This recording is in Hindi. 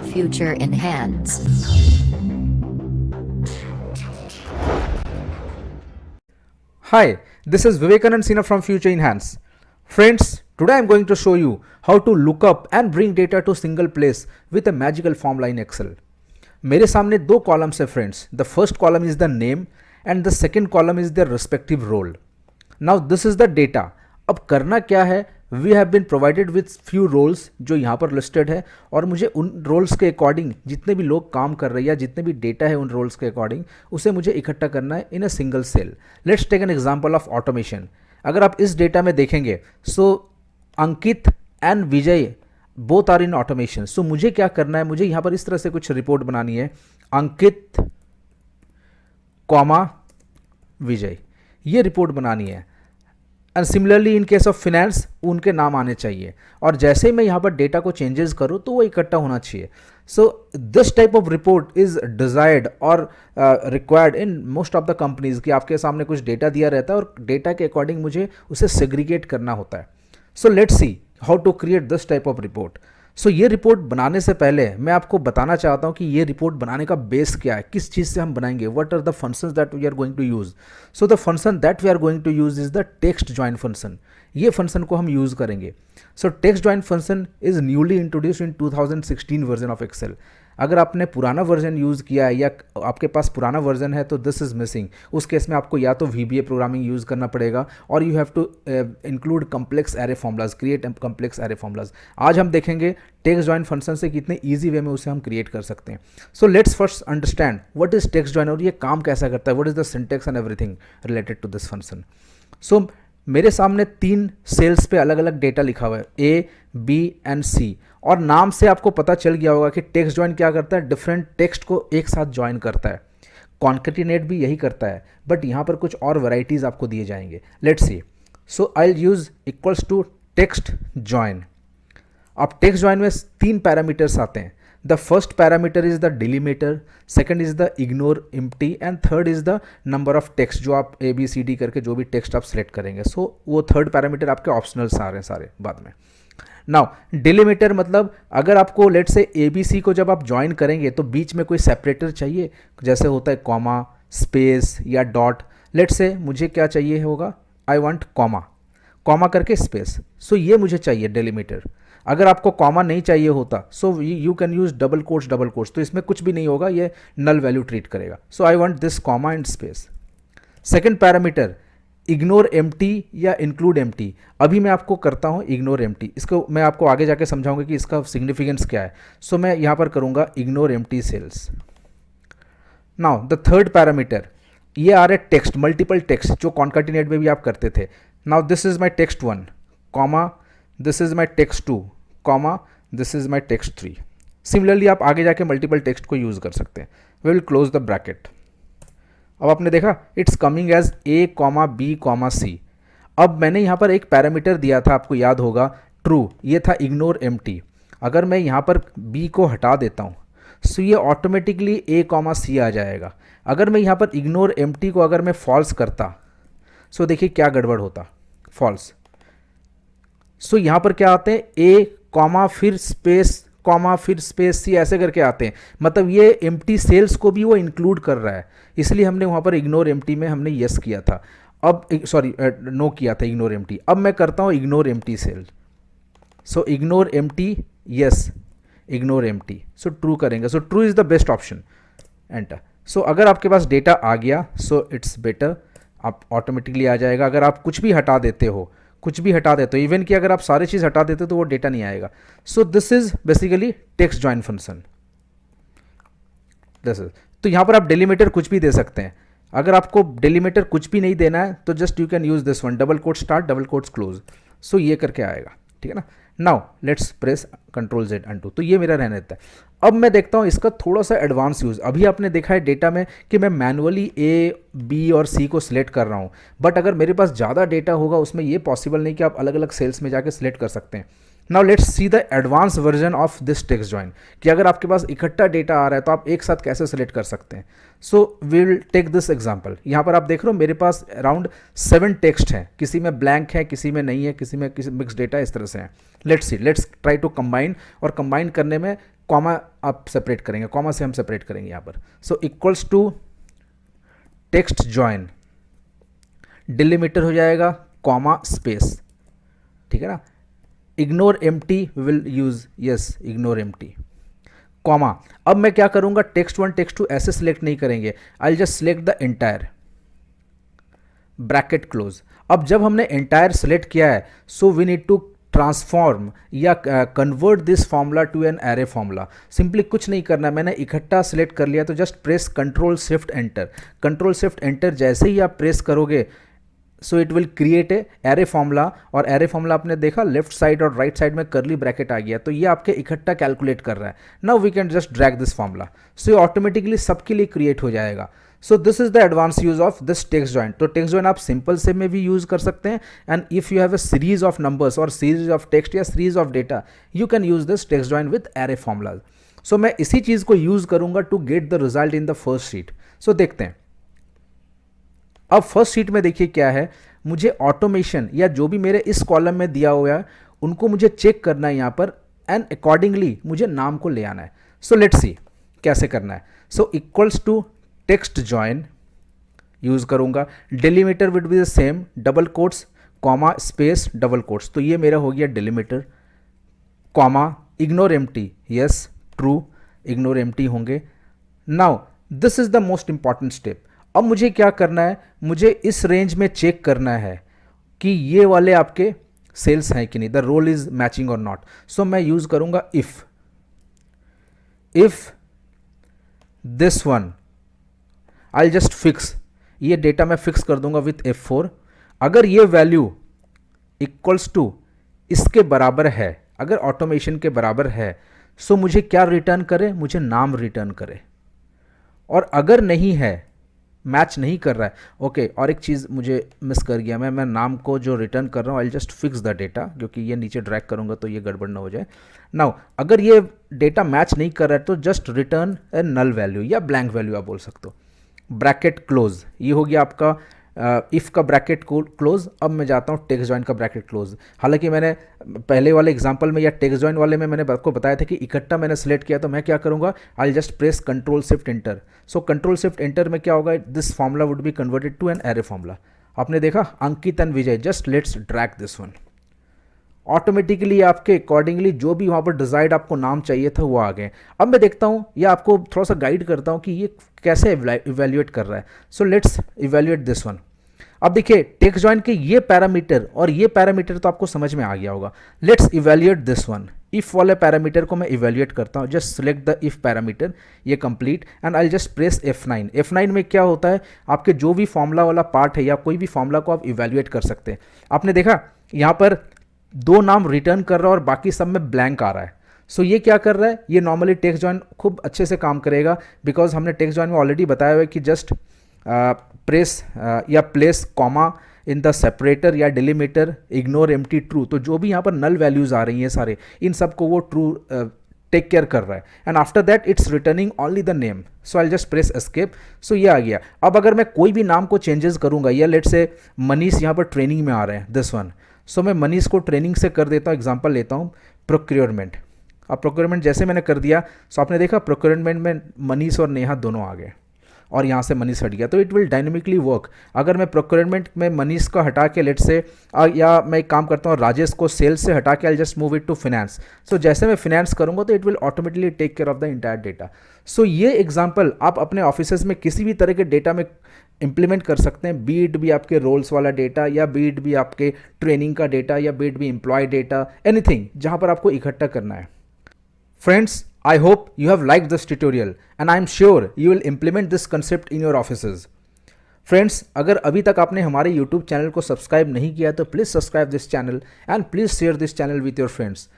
Future Enhance. Hi, this is Vivekanand Sinha from Future Enhance. Friends, today I am going to show you how to look up and bring data to single place with a magical formula in Excel. मेरे सामने दो कॉलम्स है friends. The first column is the name and the second column is the respective role. Now this is the data. अब करना क्या है, we have been provided with few roles जो यहाँ पर लिस्टेड है और मुझे उन रोल्स के अकॉर्डिंग जितने भी लोग काम कर रहे हैं या जितने भी डेटा है उन रोल्स के अकॉर्डिंग उसे मुझे इकट्ठा करना है in a single cell. Let's take an example of automation. अगर आप इस डेटा में देखेंगे so Ankit and Vijay both are in automation. So मुझे क्या करना है, मुझे यहाँ पर इस तरह से कुछ रिपोर्ट बनानी है. अंकित कॉमा विजय, ये रिपोर्ट बनानी है. And similarly in case of finance उनके नाम आने चाहिए और जैसे ही मैं यहाँ पर डेटा को चेंजेस करूँ तो वो इकट्ठा होना चाहिए. So this type of report is desired और required in most of the companies कि आपके सामने कुछ डेटा दिया रहता है और डेटा के अकॉर्डिंग मुझे उसे सेग्रीगेट करना होता है. So let's see how to create this type of report. So ये रिपोर्ट बनाने से पहले मैं आपको बताना चाहता हूँ कि ये रिपोर्ट बनाने का बेस क्या है, किस चीज़ से हम बनाएंगे, what are the functions that we are going to use. So the function that we are going to use is the text join function. ये फंक्शन को हम यूज़ करेंगे. So text join function is newly introduced in 2016 version of Excel. अगर आपने पुराना वर्जन यूज़ किया है या आपके पास पुराना वर्जन है तो दिस इज़ मिसिंग. उस केस में आपको या तो VBA प्रोग्रामिंग यूज़ करना पड़ेगा और you have to include complex array formulas, create complex array formulas. आज हम देखेंगे टेक्स्ट ज्वाइन फंक्शन से कितने ईजी वे में उसे हम क्रिएट कर सकते हैं. So let's first understand what is text join और ये काम कैसा करता है, what is the syntax and everything related to this function. So मेरे सामने 3 सेल्स पे अलग अलग डेटा लिखा हुआ है A, B एंड C और नाम से आपको पता चल गया होगा कि टेक्स्ट ज्वाइन क्या करता है, डिफरेंट टेक्स्ट को एक साथ ज्वाइन करता है. कॉन्केटिनेट भी यही करता है बट यहाँ पर कुछ और वैरायटीज़ आपको दिए जाएंगे. Let's see. So I will use equals to text join. अब टेक्स्ट ज्वाइन में 3 पैरामीटर्स आते हैं. The first parameter is the delimiter, second is the ignore empty and third is the number of text जो आप ABCD करके जो भी टेक्स्ट आप सेलेक्ट करेंगे. सो वो थर्ड पैरामीटर आपके ऑप्शनल्स आ रहे हैं सारे बाद में. नाउ डिलीमीटर मतलब अगर आपको लेट से ABC को जब आप ज्वाइन करेंगे तो बीच में कोई सेपरेटर चाहिए, जैसे होता है कॉमा, स्पेस या डॉट. लेट से मुझे क्या चाहिए होगा, आई वांट कॉमा, कॉमा करके स्पेस. सो ये मुझे चाहिए डिलीमीटर. अगर आपको कॉमा नहीं चाहिए होता so you can use double quotes, तो इसमें कुछ भी नहीं होगा, ये नल वैल्यू ट्रीट करेगा. So I want this comma and space. Second parameter ignore empty या इंक्लूड एम्प्टी. अभी मैं आपको करता हूँ इग्नोर एम्प्टी, इसको मैं आपको आगे जाके समझाऊंगा कि इसका सिग्निफिकेंस क्या है. सो मैं यहाँ पर करूँगा ignore empty cells. Now the third parameter, ये आ रहे टेक्स्ट, मल्टीपल टेक्स्ट जो कॉन्काटिनेट में भी आप करते थे. Now this is my text 1 comma, this is my text 2 comma, this is my text 3. Similarly आप आगे जाके मल्टीपल टेक्स्ट को यूज़ कर सकते हैं. We will close the bracket. अब आपने देखा it's coming as A comma B comma C. अब मैंने यहाँ पर एक पैरामीटर दिया था, आपको याद होगा, ट्रू. ये था इग्नोर एम्प्टी. अगर मैं यहाँ पर B को हटा देता हूँ सो ये ऑटोमेटिकली A कॉमा C आ जाएगा. अगर मैं यहाँ पर इग्नोर एम्प्टी को अगर मैं फॉल्स करता सो देखिए क्या गड़बड़ होता, फॉल्स. सो यहाँ पर क्या आते हैं A कॉमा फिर स्पेस कॉमा फिर स्पेस C ऐसे करके आते हैं. मतलब ये एम्प्टी सेल्स को भी वो इंक्लूड कर रहा है, इसलिए हमने वहाँ पर इग्नोर एम्प्टी में हमने यस किया था. अब सॉरी नो किया था इग्नोर एम्प्टी. अब मैं करता हूँ ignore empty cell. So ignore empty, yes ignore empty. So true करेंगे. So true is the best option. Enter. So अगर आपके पास डेटा आ गया सो इट्स बेटर, आप ऑटोमेटिकली आ जाएगा. अगर आप कुछ भी हटा देते हो, इवन कि अगर आप सारी चीज़ हटा देते हो तो वो डेटा नहीं आएगा. सो this is basically text join function. This is. तो यहाँ पर आप डिलीमीटर कुछ भी दे सकते हैं. अगर आपको डिलीमीटर कुछ भी नहीं देना है तो just you can use this one, double quote start double quotes close. So ये करके आएगा, ठीक है ना. Now let's press Ctrl+Z undo. तो ये मेरा रहने देता है. अब मैं देखता हूँ इसका थोड़ा सा एडवांस यूज़. अभी आपने देखा है डेटा में कि मैं मैनुअली A, B और C को सिलेक्ट कर रहा हूँ, बट अगर मेरे पास ज़्यादा डेटा होगा उसमें ये पॉसिबल नहीं कि आप अलग अलग सेल्स में जाके सिलेक्ट कर सकते हैं. Now let's see the advance version of this text join, कि अगर आपके पास इकट्ठा डेटा आ रहा है तो आप एक साथ कैसे सेलेक्ट कर सकते हैं. So we will take this example. यहाँ पर आप देख रहे हो मेरे पास अराउंड 7 टेक्स्ट हैं, किसी में ब्लैंक है, किसी में नहीं है, किसी में किसी मिक्स डेटा इस तरह से है. Let's see, let's try to combine, और कंबाइन करने में कॉमा आप सेपरेट करेंगे, कॉमा से हम सेपरेट करेंगे यहाँ पर. So equals to text join, delimiter हो जाएगा कॉमा स्पेस, ठीक है ना. Ignore empty we will use, yes ignore empty, comma. अब मैं क्या करूंगा, टेक्स्ट 1 टेक्स्ट 2 ऐसे सिलेक्ट नहीं करेंगे, I just select the entire, bracket close. अब जब हमने एंटायर सेलेक्ट किया है, so we need to transform या convert this formula to an array formula. Simply कुछ नहीं करना, मैंने इकट्ठा सेलेक्ट कर लिया तो just press control shift enter. Control shift enter जैसे ही आप प्रेस करोगे, so it will create a array formula. और एरे फॉर्मूला आपने देखा लेफ्ट साइड और राइट साइड में करली ब्रैकेट आ गया, तो ये आपके इकट्ठा कैलकुलेट कर रहा है. Now we can just drag this formula, so ये ऑटोमेटिकली सबके लिए क्रिएट हो जाएगा. So this is the advance use of this text join. तो टेक्स्ट जॉइन आप सिंपल से में भी यूज कर सकते हैं, and if you have a series of numbers और सीरीज ऑफ टेक्स्ट या series of data, you can use this text join with array formulas. So मैं इसी चीज को यूज करूंगा to get the result in the first sheet. So देखते हैं. अब फर्स्ट शीट में देखिए क्या है, मुझे ऑटोमेशन या जो भी मेरे इस कॉलम में दिया हुआ है उनको मुझे चेक करना है यहाँ पर, एंड अकॉर्डिंगली मुझे नाम को ले आना है. सो लेट्स सी कैसे करना है. So equals to text join use करूंगा, delimiter will be the same, double quotes comma space double quotes. तो ये मेरा हो गया delimiter, comma ignore empty, yes true, ignore empty होंगे. Now this is the most important step. अब मुझे क्या करना है, मुझे इस रेंज में चेक करना है कि ये वाले आपके सेल्स हैं कि नहीं, द रोल इज मैचिंग और नॉट. सो मैं यूज करूंगा if this one, I just fix, ये डेटा मैं फिक्स कर दूंगा विथ F4. अगर ये वैल्यू इक्वल्स टू इसके बराबर है, अगर ऑटोमेशन के बराबर है, सो मुझे क्या रिटर्न करे, मुझे नाम रिटर्न करे. और अगर नहीं है, मैच नहीं कर रहा है, ओके. और एक चीज़ मुझे मिस कर गया, मैं नाम को जो रिटर्न कर रहा हूँ, I just fix the data, क्योंकि ये नीचे ड्रैग करूँगा तो ये गड़बड़ ना हो जाए. नाउ अगर ये डेटा मैच नहीं कर रहा है तो जस्ट रिटर्न ए नल वैल्यू या ब्लैंक वैल्यू आप बोल सकते हो. ब्रैकेट क्लोज, ये हो गया आपका इफ़ का ब्रैकेट क्लोज. अब मैं जाता हूँ टेक्स्ट जॉइन का ब्रैकेट क्लोज. हालांकि मैंने पहले वाले एग्जांपल में या टेक्स्ट जॉइन वाले में मैंने आपको बताया था कि इकट्ठा मैंने सेलेक्ट किया, तो मैं क्या करूँगा, I just press control shift enter. So control shift enter में क्या होगा, this formula would be converted to an array formula. आपने देखा Ankit and Vijay, just let's drag this one. Automatically आपके अकॉर्डिंगली जो भी वहाँ पर डिजायर्ड आपको नाम चाहिए था वो आ गए. अब मैं देखता हूँ या आपको थोड़ा सा गाइड करता हूँ कि ये कैसे इवेल्युएट कर रहा है. So let's evaluate this one. अब देखिए टेक्स्ट जॉइन के ये पैरामीटर और ये पैरामीटर तो आपको समझ में आ गया होगा. Let's evaluate this one. If वाले पैरामीटर को मैं इवेल्युएट करता हूँ, just select the if parameter, ये complete, and I just press F9. F9 में क्या होता है, आपके जो भी फॉर्मूला वाला पार्ट है या कोई भी फॉर्मूला को आप इवेल्युएट कर सकते हैं. आपने देखा यहाँ पर 2 नाम रिटर्न कर रहा है और बाकी सब में ब्लैंक आ रहा है. सो ये क्या कर रहा है, ये नॉर्मली टेक्स्ट जॉइन खूब अच्छे से काम करेगा, बिकॉज हमने टेक्स्ट जॉइन में ऑलरेडी बताया हुआ है कि जस्ट प्रेस या place comma in the separator या डिलीमीटर, इग्नोर एम्प्टी ट्रू. तो जो भी यहाँ पर नल वैल्यूज आ रही हैं सारे, इन सबको वो ट्रू टेक केयर कर रहा है. And after that it's returning only the name. So I just press escape. So ये आ गया. अब अगर मैं कोई भी नाम को चेंजेस करूंगा, या लेट से मनीष यहाँ पर ट्रेनिंग में आ रहे हैं, दिस वन. सो मैं मनीष को ट्रेनिंग से कर देता हूँ, एग्जाम्पल लेता हूँ प्रोक्योरमेंट. अब प्रोक्योरमेंट जैसे मैंने कर दिया, सो आपने देखा प्रोक्योरमेंट में मनीष और नेहा दोनों आ गए और यहाँ से मनीष हट गया. तो इट विल डायनेमिकली वर्क. अगर मैं प्रोक्योरमेंट में मनीष को हटा के लेट से या मैं एक काम करता हूँ राजेश को सेल्स से हटा के I just move it to finance. So जैसे मैं फिनेंस करूँगा तो it will automatically take care of the entire data. So ये एग्जाम्पल आप अपने ऑफिसेज में किसी भी तरह के डेटा में इंप्लीमेंट कर सकते हैं, बी इट भी आपके रोल्स वाला डेटा, या बी इट भी आपके ट्रेनिंग का डेटा, या बी इट भी एम्प्लॉय डेटा, एनीथिंग जहाँ पर आपको इकट्ठा करना है. Friends, I hope you have liked this tutorial and I am sure you will implement this concept in your offices. Friends, अगर अभी तक आपने हमारे YouTube चैनल को सब्सक्राइब नहीं किया तो please subscribe this channel and please share this channel with your friends.